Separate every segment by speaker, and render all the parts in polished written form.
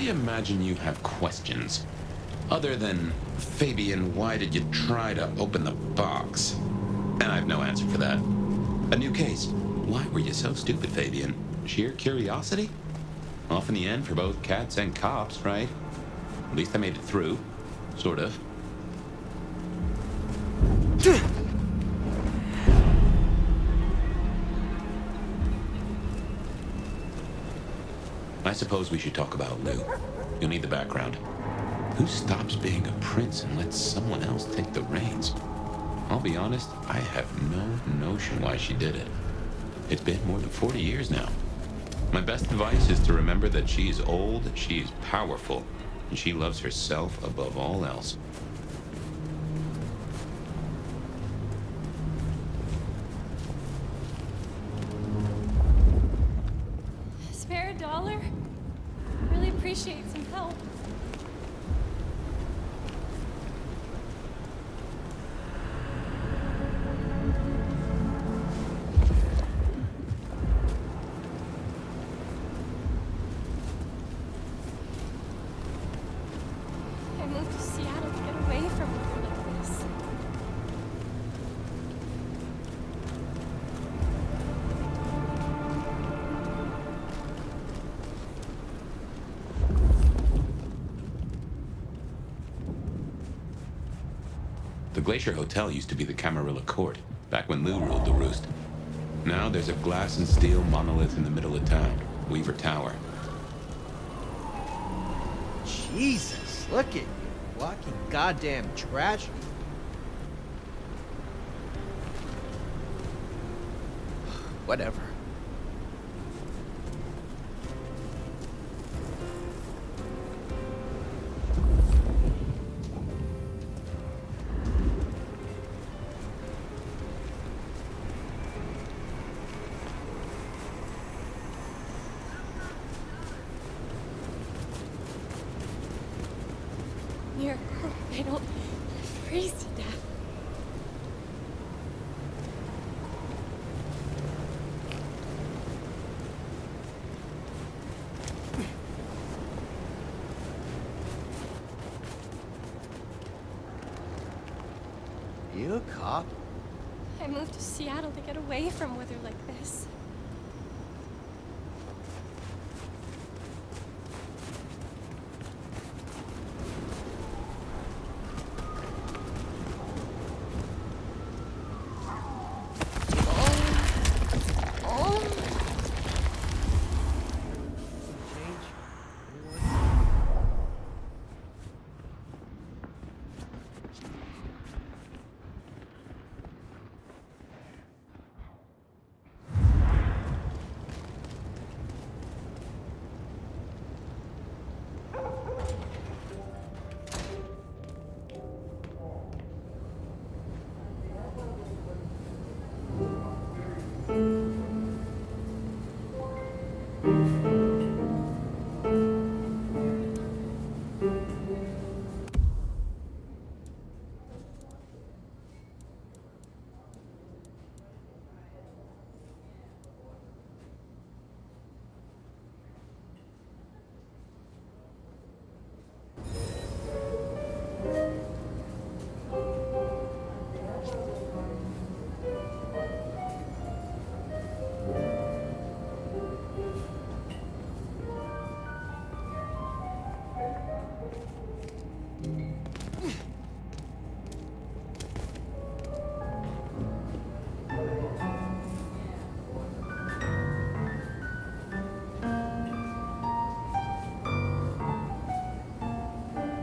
Speaker 1: imagine you have questions. Other than, Fabian, why did you try to open the box? And I have no answer for that. A new case. Why were you so stupid, Fabian? Sheer curiosity? Off in the end for both cats and cops, right? At least I made it through. Sort of. I suppose we should talk about Lou. You'll need the background. Who stops being a prince and lets someone else take the reins? I'll be honest, I have no notion why she did it. It's been more than 40 years now. My best advice is to remember that she is old, she is powerful, and she loves herself above all else.
Speaker 2: Spare $1? Really appreciate some help. I moved to Seattle to get away from weather like this.
Speaker 1: The Glacier Hotel used to be the Camarilla Court, back when Lou ruled the roost. Now there's a glass and steel monolith in the middle of town, Weaver Tower.
Speaker 3: Jesus, look at you. Walking goddamn tragedy. Whatever.
Speaker 2: Miracle, I don't freeze to death.
Speaker 3: You a cop?
Speaker 2: I moved to Seattle to get away from weather like this.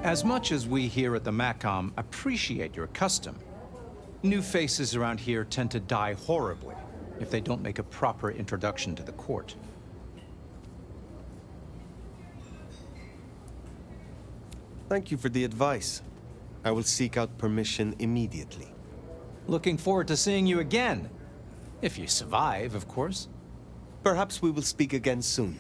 Speaker 4: As much as we here at the MACOM appreciate your custom, new faces around here tend to die horribly if they don't make a proper introduction to the court.
Speaker 5: Thank you for the advice. I will seek out permission immediately.
Speaker 4: Looking forward to seeing you again. If you survive, of course.
Speaker 5: Perhaps we will speak again soon.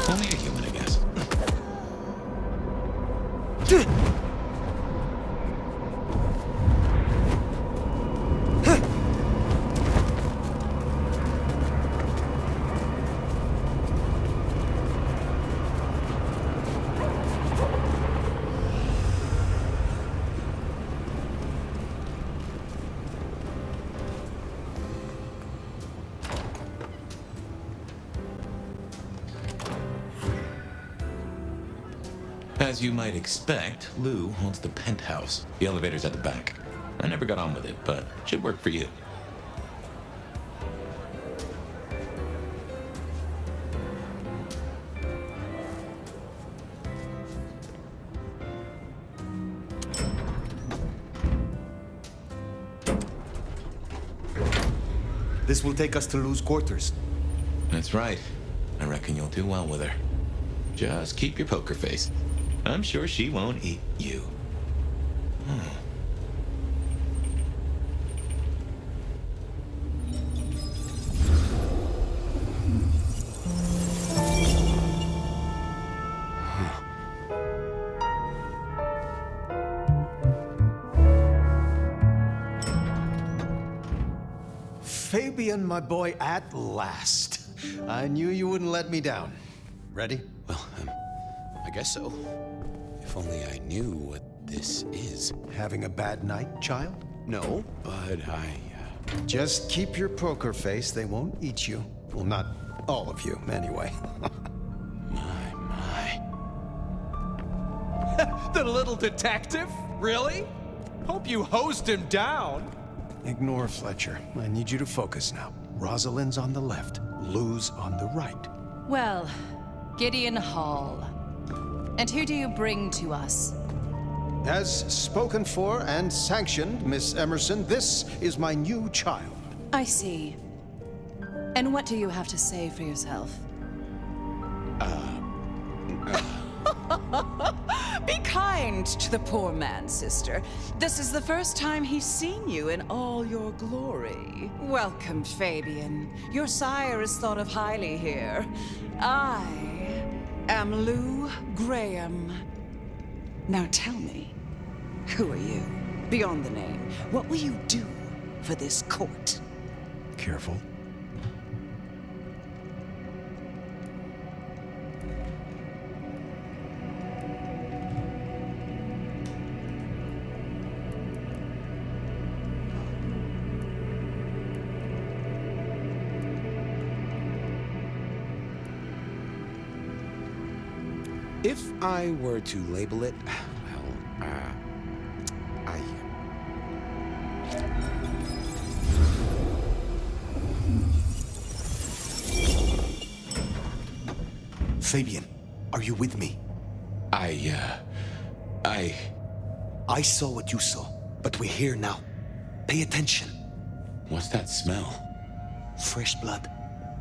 Speaker 1: Only a human, I guess. As you might expect, Lou owns the penthouse. The elevator's at the back. I never got on with it, but should work for you.
Speaker 5: This will take us to Lou's quarters.
Speaker 1: That's right. I reckon you'll do well with her. Just keep your poker face. I'm sure she won't eat you.
Speaker 3: Fabian, my boy, at last. I knew you wouldn't let me down. Ready?
Speaker 6: Well, I guess so. If only I knew what this is.
Speaker 3: Having a bad night, child?
Speaker 6: No, but
Speaker 3: Just keep your poker face. They won't eat you. Well, not all of you, anyway.
Speaker 6: my.
Speaker 4: The little detective? Really? Hope you hosed him down.
Speaker 3: Ignore Fletcher. I need you to focus now. Rosalind's on the left, Lou's on the right.
Speaker 7: Well, Gideon Hall. And who do you bring to us?
Speaker 3: As spoken for and sanctioned, Miss Emerson, this is my new child.
Speaker 7: I see. And what do you have to say for yourself? Be kind to the poor man, sister. This is the first time he's seen you in all your glory. Welcome, Fabian. Your sire is thought of highly here. I am Lou Graham. Now tell me, who are you? Beyond the name, what will you do for this court?
Speaker 3: Careful.
Speaker 6: If I were to label it, well,
Speaker 5: Fabian, are you with me? I saw what you saw, but we're here now. Pay attention.
Speaker 1: What's that smell?
Speaker 5: Fresh blood.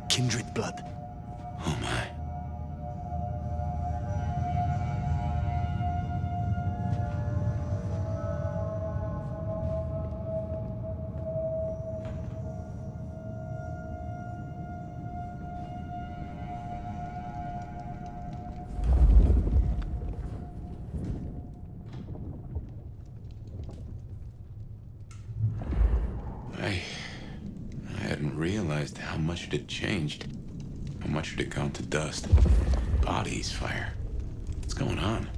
Speaker 5: Kindred blood.
Speaker 1: Oh my. I hadn't realized how much it had changed. How much it had gone to dust. Bodies, fire. What's going on?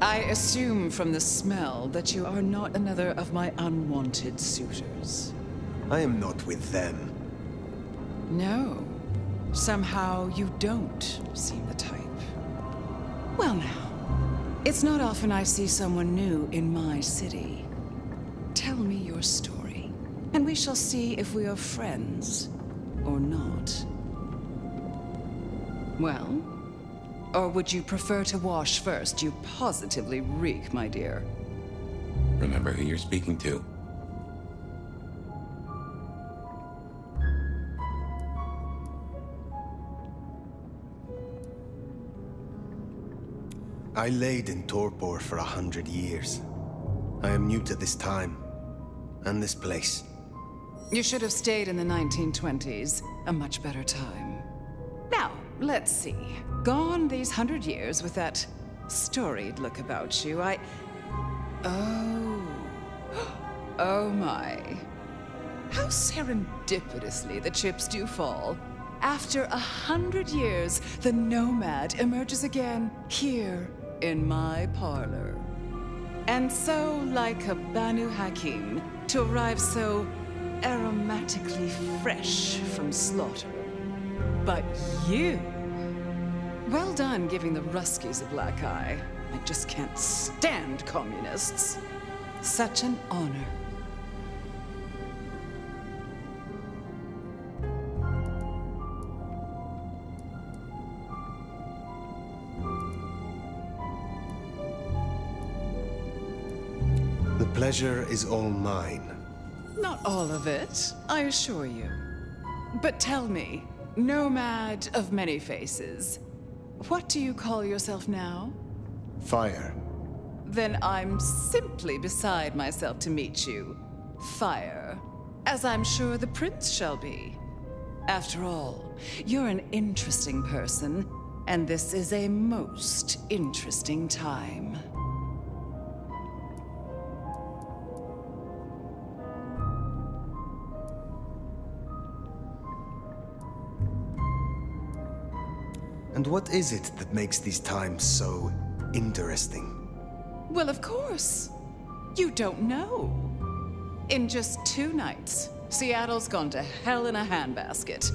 Speaker 7: I assume from the smell that you are not another of my unwanted suitors.
Speaker 5: I am not with them.
Speaker 7: No. Somehow you don't seem the type. Well now, it's not often I see someone new in my city. Tell me your story, and we shall see if we are friends or not. Well, or would you prefer to wash first? You positively reek, my dear.
Speaker 1: Remember who you're speaking to.
Speaker 5: I laid in torpor for 100 years. I am new to this time, and this place.
Speaker 7: You should have stayed in the 1920s, a much better time. Now, let's see. Gone these 100 years with that storied look about you, Oh. Oh my. How serendipitously the chips do fall. After 100 years, the nomad emerges again here in my parlor. And so, like a Banu Hakim, to arrive so aromatically fresh from slaughter. But you... Well done giving the Ruskies a black eye. I just can't stand communists. Such an honor.
Speaker 5: The pleasure is all mine.
Speaker 7: Not all of it, I assure you. But tell me, nomad of many faces, what do you call yourself now?
Speaker 5: Fire.
Speaker 7: Then I'm simply beside myself to meet you. Fire. As I'm sure the prince shall be. After all, you're an interesting person, and this is a most interesting time.
Speaker 5: And what is it that makes these times so interesting?
Speaker 7: Well, of course. You don't know. In just 2 nights, Seattle's gone to hell in a handbasket.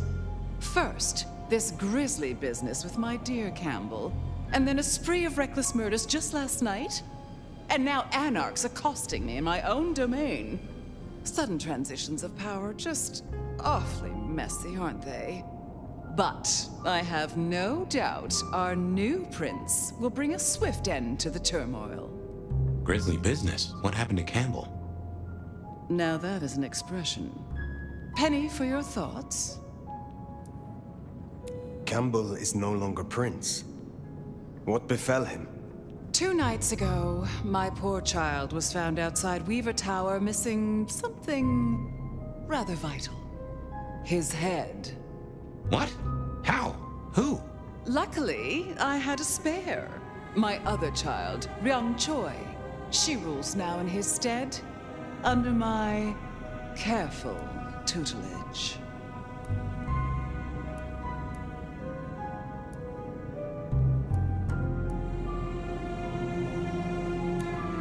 Speaker 7: First, this grisly business with my dear Campbell, and then a spree of reckless murders just last night. And now anarchs accosting me in my own domain. Sudden transitions of power, just awfully messy, aren't they? But I have no doubt our new prince will bring a swift end to the turmoil.
Speaker 1: Grisly business. What happened to Campbell?
Speaker 7: Now that is an expression. Penny for your thoughts?
Speaker 5: Campbell is no longer prince. What befell him?
Speaker 7: 2 nights ago, my poor child was found outside Weaver Tower missing something rather vital. His head.
Speaker 1: What? How? Who?
Speaker 7: Luckily, I had a spare. My other child, Ryong Choi. She rules now in his stead, under my careful tutelage.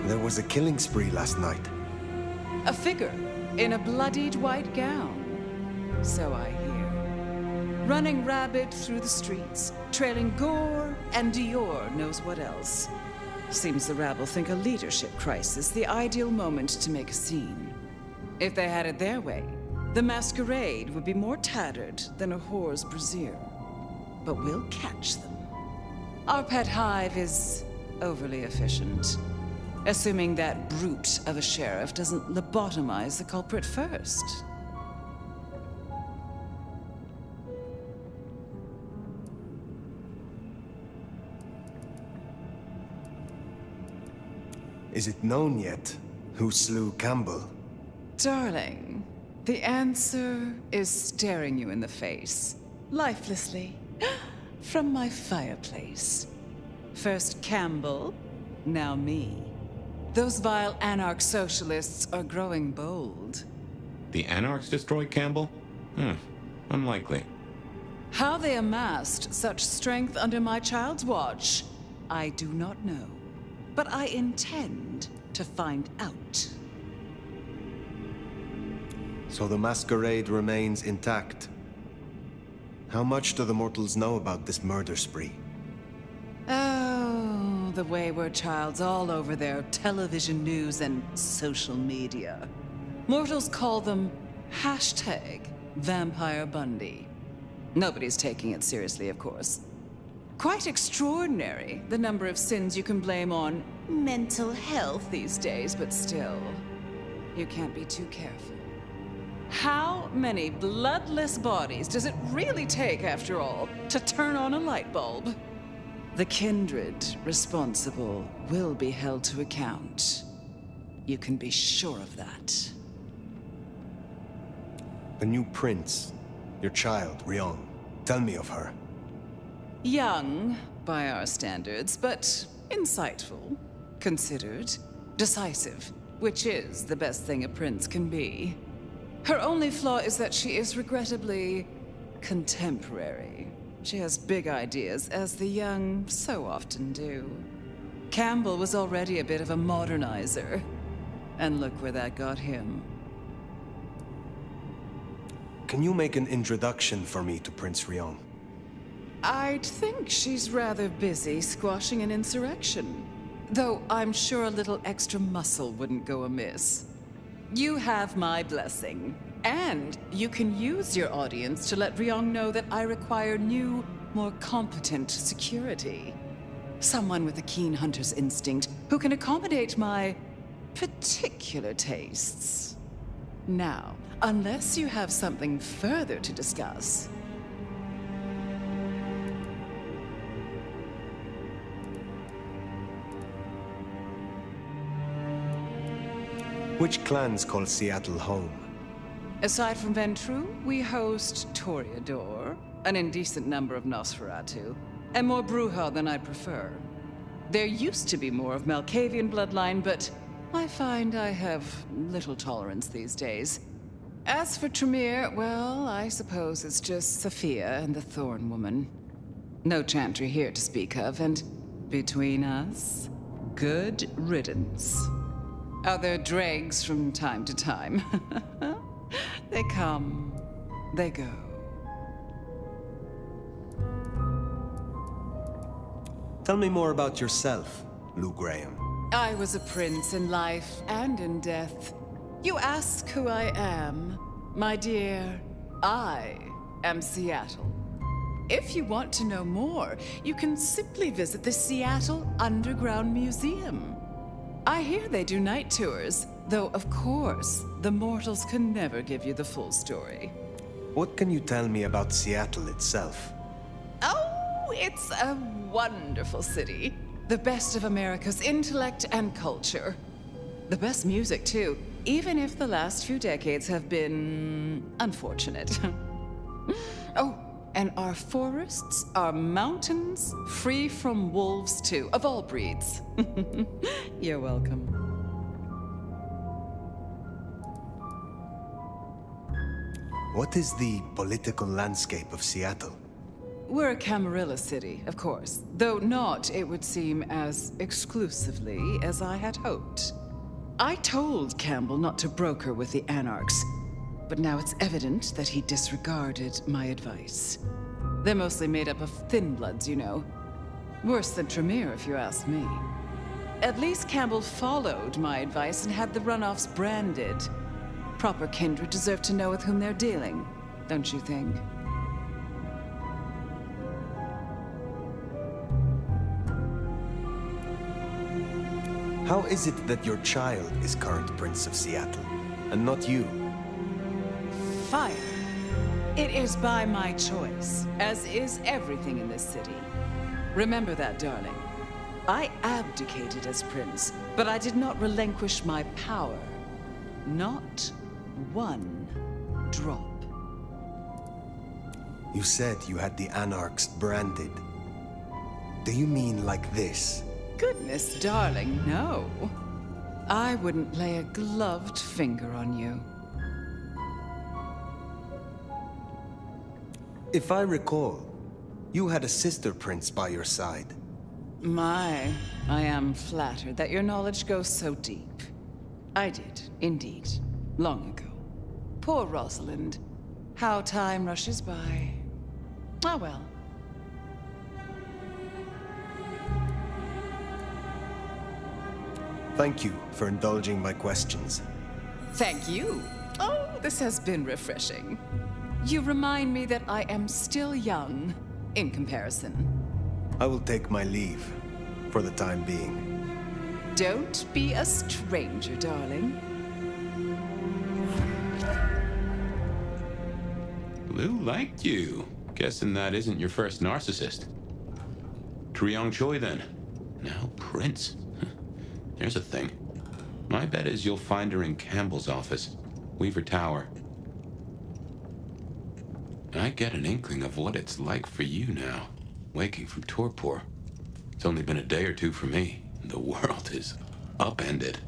Speaker 5: There was a killing spree last night.
Speaker 7: A figure in a bloodied white gown. So I hear. Running rabid through the streets, trailing gore and Dior knows what else. Seems the rabble think a leadership crisis the ideal moment to make a scene. If they had it their way, the masquerade would be more tattered than a whore's brassiere. But we'll catch them. Our pet hive is overly efficient, assuming that brute of a sheriff doesn't lobotomize the culprit first.
Speaker 5: Is it known yet who slew Campbell?
Speaker 7: Darling, the answer is staring you in the face, lifelessly, from my fireplace. First Campbell, now me. Those vile anarch socialists are growing bold.
Speaker 1: The anarchs destroyed Campbell? Unlikely.
Speaker 7: How they amassed such strength under my child's watch, I do not know. but I intend to find out.
Speaker 5: So the masquerade remains intact. How much do the mortals know about this murder spree?
Speaker 7: Oh, the wayward child's all over their television news and social media. Mortals call them #Vampire Bundy. Nobody's taking it seriously, of course. Quite extraordinary, the number of sins you can blame on mental health these days, but still, you can't be too careful. How many bloodless bodies does it really take, after all, to turn on a light bulb? The kindred responsible will be held to account. You can be sure of that.
Speaker 5: The new prince, your child, RYO'da. Tell me of her.
Speaker 7: Young, by our standards, but insightful, considered, decisive, which is the best thing a prince can be. Her only flaw is that she is regrettably contemporary. She has big ideas, as the young so often do. Campbell was already a bit of a modernizer, and look where that got him.
Speaker 5: Can you make an introduction for me to Prince RYO'da?
Speaker 7: I'd think she's rather busy squashing an insurrection, though I'm sure a little extra muscle wouldn't go amiss. You have my blessing, and you can use your audience to let RYO'da know that I require new, more competent security. Someone with a keen hunter's instinct who can accommodate my particular tastes. Now, unless you have something further to discuss.
Speaker 5: Which clans call Seattle home?
Speaker 7: Aside from Ventru, we host Toreador, an indecent number of Nosferatu, and more Bruja than I'd prefer. There used to be more of Malkavian bloodline, but I find I have little tolerance these days. As for Tremere, well, I suppose it's just Sophia and the Thorn Woman. No Chantry here to speak of, and between us, good riddance. Other dregs from time to time. They come, they go.
Speaker 5: Tell me more about yourself, Lou Graham.
Speaker 7: I was a prince in life and in death. You ask who I am. My dear, I am Seattle. If you want to know more, you can simply visit the Seattle Underground Museum. I hear they do night tours, though of course, the mortals can never give you the full story.
Speaker 5: What can you tell me about Seattle itself?
Speaker 7: Oh, it's a wonderful city. The best of America's intellect and culture. The best music, too, even if the last few decades have been unfortunate. Oh, and our forests, our mountains, free from wolves, too, of all breeds. You're welcome.
Speaker 5: What is the political landscape of Seattle?
Speaker 7: We're a Camarilla city, of course, though not, it would seem, as exclusively as I had hoped. I told Campbell not to broker with the Anarchs, but now it's evident that he disregarded my advice. They're mostly made up of thin bloods, you know. Worse than Tremere, if you ask me. At least Campbell followed my advice and had the runoffs branded. Proper kindred deserve to know with whom they're dealing, don't you think?
Speaker 5: How is it that your child is current Prince of Seattle, and not you?
Speaker 7: Fire. It is by my choice, as is everything in this city. Remember that, darling. I abdicated as prince, but I did not relinquish my power. Not one drop.
Speaker 5: You said you had the Anarchs branded. Do you mean like this?
Speaker 7: Goodness, darling, no. I wouldn't lay a gloved finger on you.
Speaker 5: If I recall, you had a sister prince by your side.
Speaker 7: My, I am flattered that your knowledge goes so deep. I did, indeed, long ago. Poor Rosalind. How time rushes by. Ah, well.
Speaker 5: Thank you for indulging my questions.
Speaker 7: Thank you. Oh, this has been refreshing. You remind me that I am still young in comparison.
Speaker 5: I will take my leave for the time being.
Speaker 7: Don't be a stranger, darling.
Speaker 1: Lou liked you. Guessing that isn't your first narcissist. Triong Choi, then. Now Prince. There's a thing. My bet is you'll find her in Campbell's office, Weaver Tower. I get an inkling of what it's like for you now, waking from torpor. It's only been a day or two for me. The world is upended.